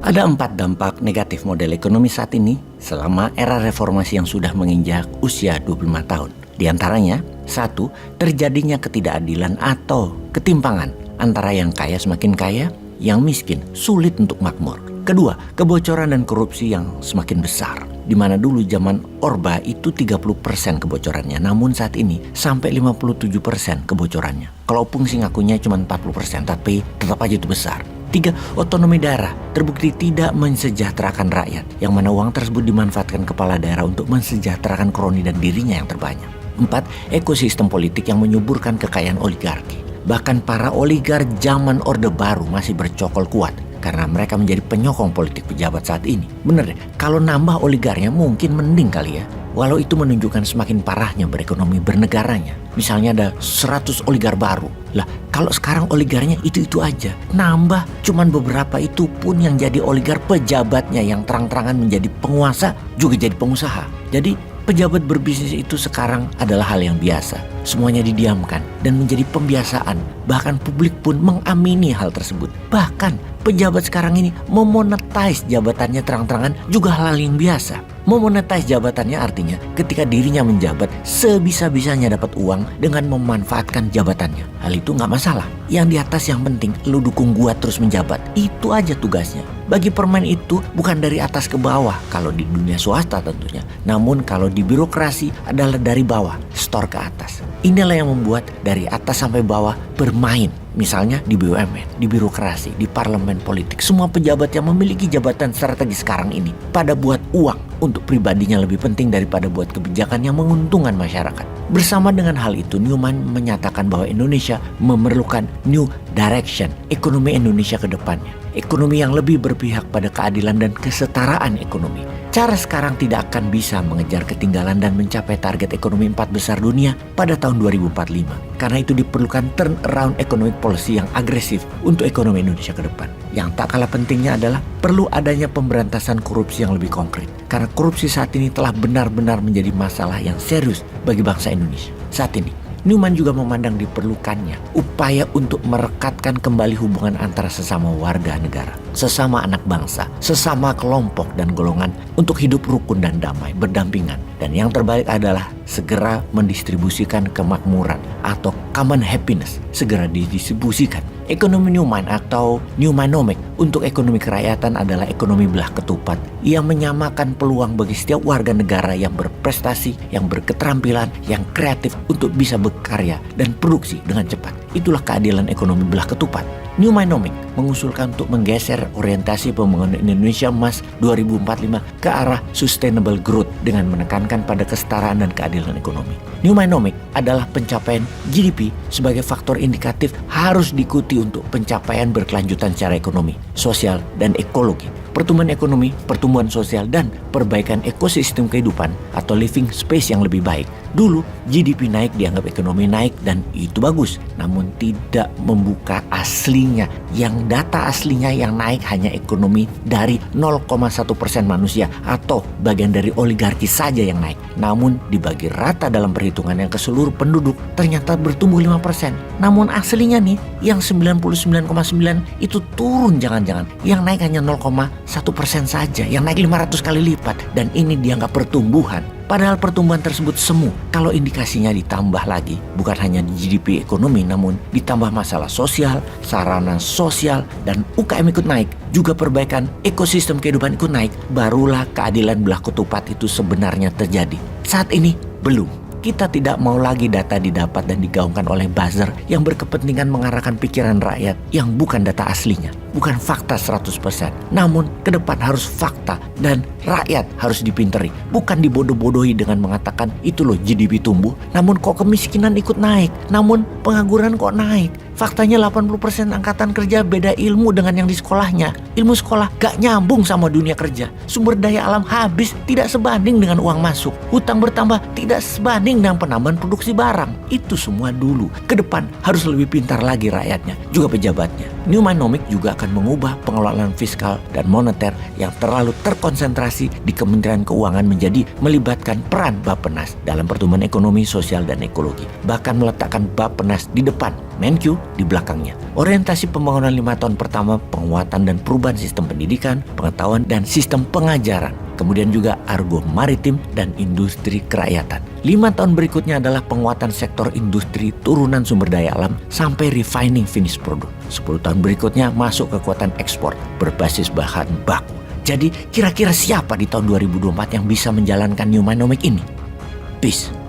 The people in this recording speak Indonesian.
Ada 4 dampak negatif model ekonomi saat ini selama era reformasi yang sudah menginjak usia 25 tahun. Di antaranya, 1. Terjadinya ketidakadilan atau ketimpangan antara yang kaya semakin kaya, yang miskin sulit untuk makmur. Kedua, kebocoran dan korupsi yang semakin besar. Di mana dulu zaman Orba itu 30% kebocorannya, namun saat ini sampai 57% kebocorannya. Kalau Pungsi ngakunya cuma 40%, tapi tetap aja itu besar. 3. Otonomi daerah terbukti tidak mensejahterakan rakyat, yang mana uang tersebut dimanfaatkan kepala daerah untuk mensejahterakan kroni dan dirinya yang terbanyak. 4. Ekosistem politik yang menyuburkan kekayaan oligarki. Bahkan para oligark zaman Orde Baru masih bercokol kuat karena mereka menjadi penyokong politik pejabat saat ini. Bener deh, kalau nambah oligarnya mungkin mending kali ya. Walau itu menunjukkan semakin parahnya berekonomi bernegaranya. Misalnya ada 100 oligar baru. Lah, kalau sekarang oligarnya itu-itu aja. Nambah cuman beberapa, itu pun yang jadi oligar pejabatnya yang terang-terangan menjadi penguasa juga jadi pengusaha. Jadi pejabat berbisnis itu sekarang adalah hal yang biasa. Semuanya didiamkan dan menjadi pembiasaan. Bahkan publik pun mengamini hal tersebut. Bahkan pejabat sekarang ini memonetize jabatannya terang-terangan juga hal yang biasa. Memonetize jabatannya artinya ketika dirinya menjabat sebisa-bisanya dapat uang dengan memanfaatkan jabatannya. Hal itu nggak masalah. Yang di atas yang penting lu dukung gua terus menjabat. Itu aja tugasnya. Bagi permen itu bukan dari atas ke bawah kalau di dunia swasta tentunya. Namun kalau di birokrasi adalah dari bawah, store ke atas. Inilah yang membuat dari atas sampai bawah bermain. Misalnya di BUMN, di birokrasi, di parlemen politik. Semua pejabat yang memiliki jabatan strategis sekarang ini pada buat uang untuk pribadinya lebih penting daripada buat kebijakan yang menguntungkan masyarakat. Bersama dengan hal itu, Newman menyatakan bahwa Indonesia memerlukan new direction ekonomi Indonesia ke depannya. Ekonomi yang lebih berpihak pada keadilan dan kesetaraan ekonomi. Cara sekarang tidak akan bisa mengejar ketinggalan dan mencapai target ekonomi 4 besar dunia pada tahun 2045. Karena itu diperlukan turnaround economic policy yang agresif untuk ekonomi Indonesia ke depan. Yang tak kalah pentingnya adalah perlu adanya pemberantasan korupsi yang lebih konkret. Karena korupsi saat ini telah benar-benar menjadi masalah yang serius bagi bangsa Indonesia. Saat ini, Newman juga memandang diperlukannya upaya untuk merekatkan kembali hubungan antara sesama warga negara, sesama anak bangsa, sesama kelompok dan golongan untuk hidup rukun dan damai berdampingan. Dan yang terbaik adalah segera mendistribusikan kemakmuran atau common happiness, segera didistribusikan. Ekonomi Newman atau Newmanomic untuk ekonomi kerakyatan adalah ekonomi belah ketupat yang menyamakan peluang bagi setiap warga negara yang berprestasi, yang berketerampilan, yang kreatif untuk bisa berkarya dan produksi dengan cepat. Itulah keadilan ekonomi belah ketupat. Newmanomic mengusulkan untuk menggeser orientasi pembangunan Indonesia Emas 2045 ke arah sustainable growth dengan menekankan pada kesetaraan dan keadilan ekonomi. Newmanomic adalah pencapaian GDP sebagai faktor indikatif harus diikuti untuk pencapaian berkelanjutan secara ekonomi, sosial, dan ekologi. Pertumbuhan ekonomi, pertumbuhan sosial, dan perbaikan ekosistem kehidupan atau living space yang lebih baik. Dulu GDP naik dianggap ekonomi naik dan itu bagus, namun tidak membuka aslinya. Yang data aslinya yang naik hanya ekonomi dari 0,1% manusia atau bagian dari oligarki saja yang naik. Namun dibagi rata dalam perhitungan yang ke seluruh penduduk ternyata bertumbuh 5%. Namun aslinya nih yang 99,9 itu turun jangan-jangan. Yang naik hanya 0,1% saja, yang naik 500 kali lipat, dan ini dianggap pertumbuhan. Padahal pertumbuhan tersebut semu kalau indikasinya ditambah lagi. Bukan hanya di GDP ekonomi, namun ditambah masalah sosial, sarana sosial, dan UKM ikut naik. Juga perbaikan ekosistem kehidupan ikut naik. Barulah keadilan belah ketupat itu sebenarnya terjadi. Saat ini belum. Kita tidak mau lagi data didapat dan digaungkan oleh buzzer yang berkepentingan mengarahkan pikiran rakyat yang bukan data aslinya. Bukan fakta 100%. Namun ke depan harus fakta dan rakyat harus dipinteri. Bukan dibodoh-bodohi dengan mengatakan itu loh GDP tumbuh, namun kok kemiskinan ikut naik. Namun pengangguran kok naik. Faktanya 80% angkatan kerja beda ilmu dengan yang di sekolahnya. Ilmu sekolah gak nyambung sama dunia kerja. Sumber daya alam habis tidak sebanding dengan uang masuk. Hutang bertambah tidak sebanding dengan penambahan produksi barang. Itu semua dulu. Ke depan harus lebih pintar lagi rakyatnya, juga pejabatnya. Newmanomic juga akan mengubah pengelolaan fiskal dan moneter yang terlalu terkonsentrasi di Kementerian Keuangan menjadi melibatkan peran Bappenas dalam pertumbuhan ekonomi, sosial, dan ekologi. Bahkan meletakkan Bappenas di depan Menq di belakangnya. Orientasi pembangunan 5 tahun pertama, penguatan dan perubahan sistem pendidikan, pengetahuan dan sistem pengajaran. Kemudian juga argo maritim dan industri kerakyatan. 5 tahun berikutnya adalah penguatan sektor industri turunan sumber daya alam sampai refining finish product. 10 tahun berikutnya masuk kekuatan ekspor berbasis bahan baku. Jadi kira-kira siapa di tahun 2024 yang bisa menjalankan New Manowmek ini? Peace.